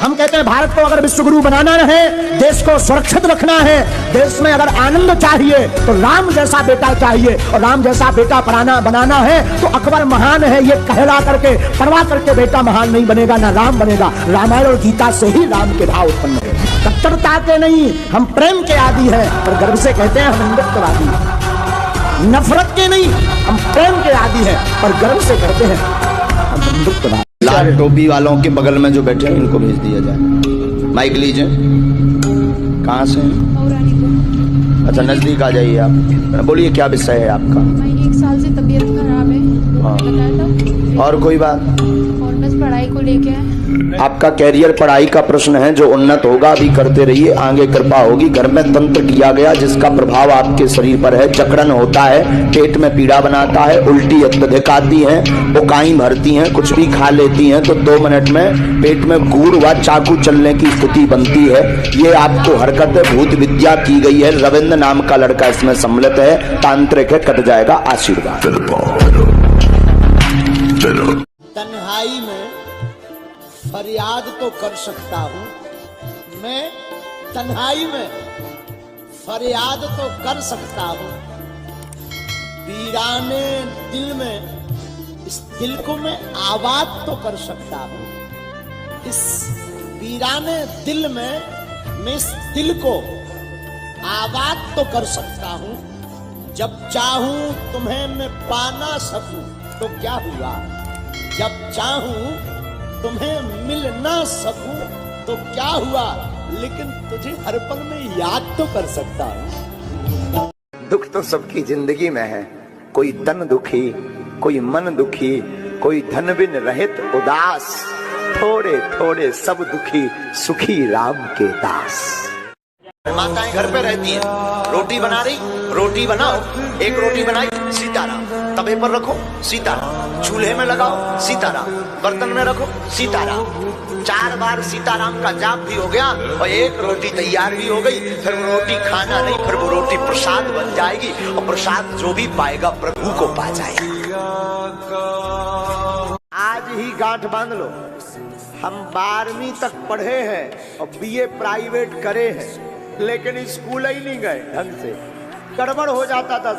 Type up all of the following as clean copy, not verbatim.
हम कहते हैं भारत को अगर विश्व गुरु बनाना है, देश को सुरक्षित रखना है, देश में अगर आनंद चाहिए तो राम जैसा बेटा चाहिए, और राम जैसा बेटा बनाना है तो अकबर महान है ये कहला करके परवाह करके बेटा महान नहीं बनेगा, ना राम बनेगा। रामायण और गीता से ही राम के भाव उत्पन्न हुए। कट्टरता के नहीं, हम प्रेम के आदी हैं, पर गर्व से कहते हैं हम हिंदुत्ववादी। नफरत के नहीं, हम प्रेम के आदी हैं, पर गर्व से कहते हैं हम हिंदुत्ववादी। लाल टोपी वालों के बगल में जो बैठे हैं इनको भेज दिया जाए। माइक लीजिए। कहाँ से हैं? अच्छा, नजदीक आ जाइए आप। बोलिए क्या विषय है आपका? 1 साल से तबीयत खराब है। हाँ। बताया था। और कोई बात? और बस पढ़ाई को लेके है। आपका कैरियर पढ़ाई का प्रश्न है जो उन्नत होगा, अभी करते रहिए, आगे कृपा होगी। घर में तंत्र किया गया जिसका प्रभाव आपके शरीर पर है, जकड़न होता है, पेट में पीड़ा बनाता है, उल्टी अत्यधिक आती है, बुकाई भरती हैं, कुछ भी खा लेती हैं तो 2 मिनट में पेट में गुड़ व चाकू चलने की स्थिति बनती है। ये आपको हरकत भूत विद्या की गई है। रविंद्र नाम का लड़का इसमें सम्मिलित है, तांत्रिक है, कट जाएगा। आशीर्वाद। तन्हाई में फरियाद तो कर सकता हूं मैं, तन्हाई में फरियाद तो कर सकता हूं, वीराने दिल में इस दिल को मैं आबाद तो कर सकता हूं। इस वीराने दिल में मैं इस दिल को आबाद तो कर सकता हूं। जब चाहूं तुम्हें मैं पा ना सकूं तो क्या हुआ, जब चाहूं तुम्हें मिल ना सकूं तो क्या हुआ, लेकिन तुझे हर पल में याद तो कर सकता हूं। दुख तो सबकी जिंदगी में है, कोई तन दुखी, कोई मन दुखी, कोई धन बिन रहित उदास, थोड़े थोड़े सब दुखी, सुखी राम के दास। माताएं घर पे रहती हैं, रोटी बना रही, रोटी बनाओ, एक रोटी बनाई, सीताराम, तवे पर रखो, सीताराम, चूल्हे में लगाओ, सीताराम, बर्तन में रखो, सीताराम। 4 बार सीताराम का जाप भी हो गया और एक रोटी तैयार भी हो गई। फिर वो रोटी खाना नहीं, फिर वो रोटी प्रसाद बन जाएगी, और प्रसाद जो भी पाएगा प्रभु को पा जाएगा। आज ही गांठ बांध लो, हम 12वीं तक पढ़े हैं और BA प्राइवेट करे हैं, लेकिन स्कूल ही नहीं गए ढंग से। गड़बड़ हो जाता था,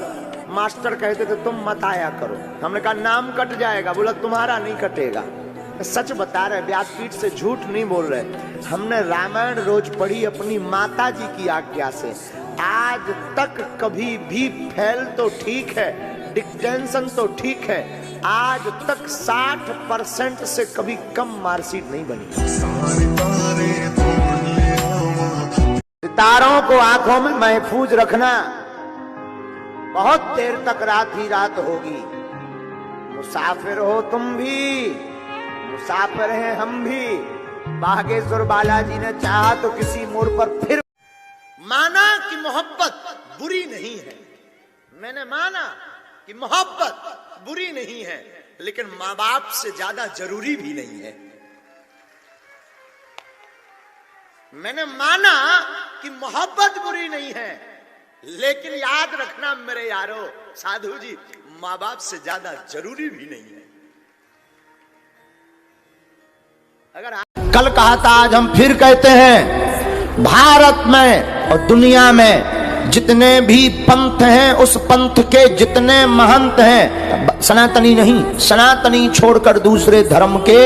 मास्टर कहते थे तुम मत आया करो। हमने कहा नाम कट जाएगा, बोला तुम्हारा नहीं कटेगा। सच बता रहे, व्यासपीठ से झूठ नहीं बोल रहे। हमने रामायण रोज पढ़ी अपनी माता जी की आज्ञा से। आज तक कभी भी फेल तो ठीक है, डिक्टेंशन तो ठीक है, आज तक 60% से कभी कम मार्कशीट नहीं बनी। सितारों को आंखों में महफूज रखना, बहुत देर तक रात ही रात होगी। मुसाफिर हो तुम भी, मुसाफिर हैं हम भी। बागेश्वर बालाजी ने चाहा तो किसी मोड़ पर फिर माना कि मोहब्बत बुरी नहीं है। मैंने माना कि मोहब्बत बुरी नहीं है, लेकिन माँ बाप से ज्यादा जरूरी भी नहीं है। मैंने माना कि मोहब्बत बुरी नहीं है, लेकिन याद रखना मेरे यारो, साधु जी, माँ बाप से ज्यादा जरूरी भी नहीं है। अगर कल कहा था, आज हम फिर कहते हैं, भारत में और दुनिया में जितने भी पंथ हैं, उस पंथ के जितने महंत हैं, सनातनी नहीं, सनातनी छोड़कर दूसरे धर्म के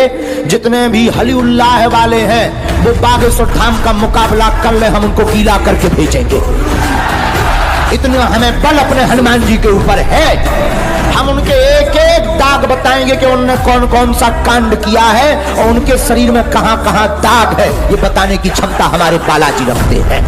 जितने भी हली उल्लाह वाले हैं, वो बागेश्वर धाम का मुकाबला कर ले, हम उनको गीला करके भेजेंगे। इतना हमें बल अपने हनुमान जी के ऊपर है। हम उनके एक एक दाग बताएंगे कि उन्होंने कौन कौन सा कांड किया है और उनके शरीर में कहां कहां दाग है, ये बताने की क्षमता हमारे बालाजी रखते हैं।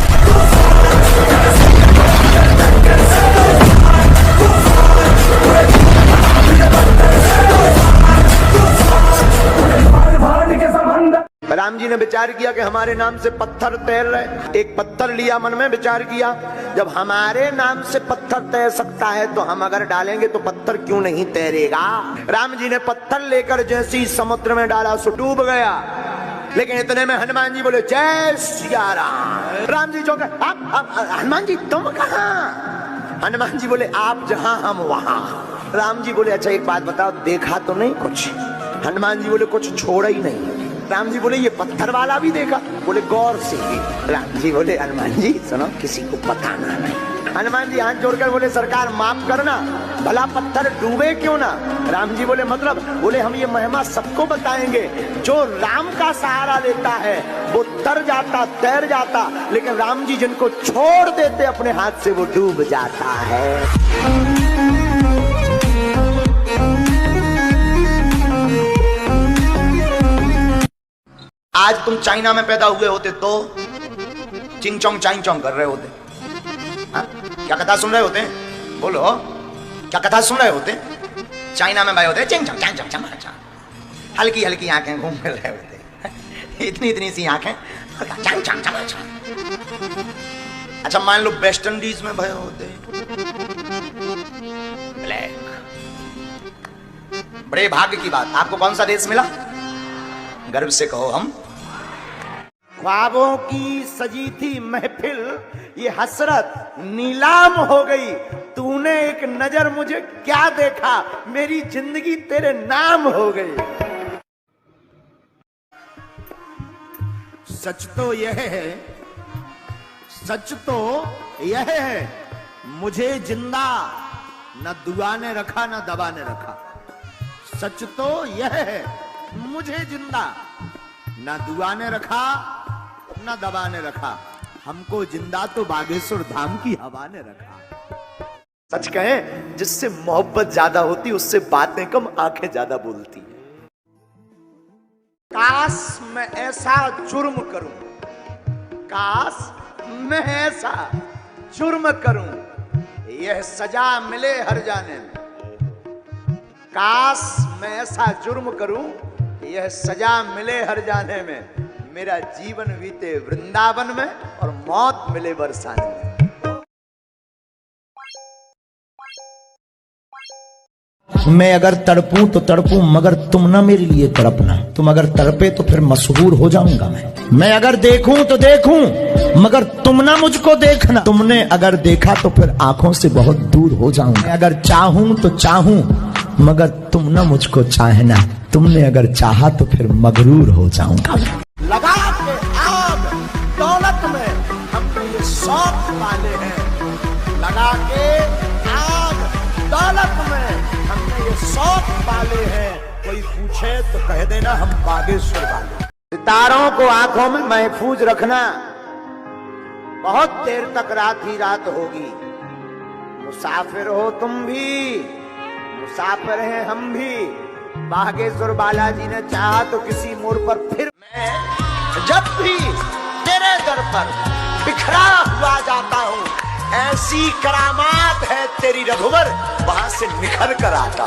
राम जी ने विचार किया कि हमारे नाम से पत्थर तैर रहे। एक पत्थर लिया, मन में विचार किया, जब हमारे नाम से पत्थर तैर सकता है तो हम अगर डालेंगे तो पत्थर क्यों नहीं तैरेगा। राम जी ने पत्थर लेकर जैसे ही समुद्र में डाला सो डूब गया। लेकिन इतने में हनुमान जी बोले, जय सिया राम। राम जी चौंके, हनुमान जी तुम कहाँ? हनुमान जी बोले, आप जहां हम वहां। राम जी बोले, अच्छा एक बात बताओ, देखा तो नहीं कुछ? हनुमान जी बोले, कुछ छोड़ा ही नहीं। राम जी बोले ये पत्थर वाला भी देखा? बोले गौर से ही। राम जी बोले हनुमान जी सुनो, किसी को बताना नहीं। हनुमान जी हाथ जोड़कर बोले सरकार माफ करना, भला पत्थर डूबे क्यों ना? राम जी बोले मतलब? बोले हम ये महिमा सबको बताएंगे, जो राम का सहारा लेता है वो तर जाता तैर जाता, लेकिन राम जी जिनको छोड़ देते अपने हाथ से वो डूब जाता है। आज तुम चाइना में पैदा हुए होते तो चिंग चोंग चाइंग चोंग कर रहे होते। हाँ? क्या कथा सुन रहे होते? बोलो, क्या कथा सुन रहे होते? चाइना में भाई होते चिंग चोंग चाइंग चोंग, हल्की हल्की आंखें घूम रहे होते, इतनी इतनी सी आंखें। अच्छा मान लो वेस्ट इंडीज में भय होते, ब्लैक। बड़े भाग्य की बात, आपको कौन सा देश मिला? गर्व से कहो हम। ख्वाबों की सजी थी महफिल, ये हसरत नीलाम हो गई। तूने एक नजर मुझे क्या देखा, मेरी जिंदगी तेरे नाम हो गई। सच तो यह है, सच तो यह है, मुझे जिंदा न दुआ ने रखा न दबा ने रखा। सच तो यह है, मुझे जिंदा न दुआ ने रखा न दबा ने रखा, हमको जिंदा तो बागेश्वर धाम की हवा ने रखा। सच कहें, जिससे मोहब्बत ज्यादा होती उससे बातें कम, आंखें ज्यादा बोलती। काश मैं ऐसा जुर्म करूं, काश मैं ऐसा जुर्म करूं, यह सजा मिले हर जाने में। काश मैं ऐसा जुर्म करूं, यह सजा मिले हर जाने में। मेरा जीवन बीते वृंदावन में और मौत मिले बरसाने में। मैं अगर तड़पूं तो तड़पूं, मगर तुम ना मेरे लिए तड़पना। तुम अगर तड़पे तो फिर मशहूर हो जाऊंगा मैं अगर देखूं तो देखूं, मगर तुम ना मुझको देखना। तुमने अगर देखा तो फिर आंखों से बहुत दूर हो जाऊंगा। मैं अगर चाहूं तो चाहूं, मगर तुम ना मुझको चाहना। तुमने अगर चाहा तो फिर मगरूर हो जाऊंगा। लगा के आग दौलत में हमने ये शौक पाले हैं। लगा के आग दौलत में हमने ये शौक पाले हैं। कोई पूछे तो कह देना हम बागेश्वर वाले। सितारों को आंखों में महफूज रखना। बहुत देर तक रात ही रात होगी। मुसाफिर हो तुम भी, मुसाफिर हैं हम भी। बागेश्वर बालाजी ने चाहा तो किसी मोड़ पर फिर मैं जब भी तेरे दर पर बिखरा हुआ जाता हूँ, ऐसी करामात है तेरी रघुवर, वहां से निखर कर आता।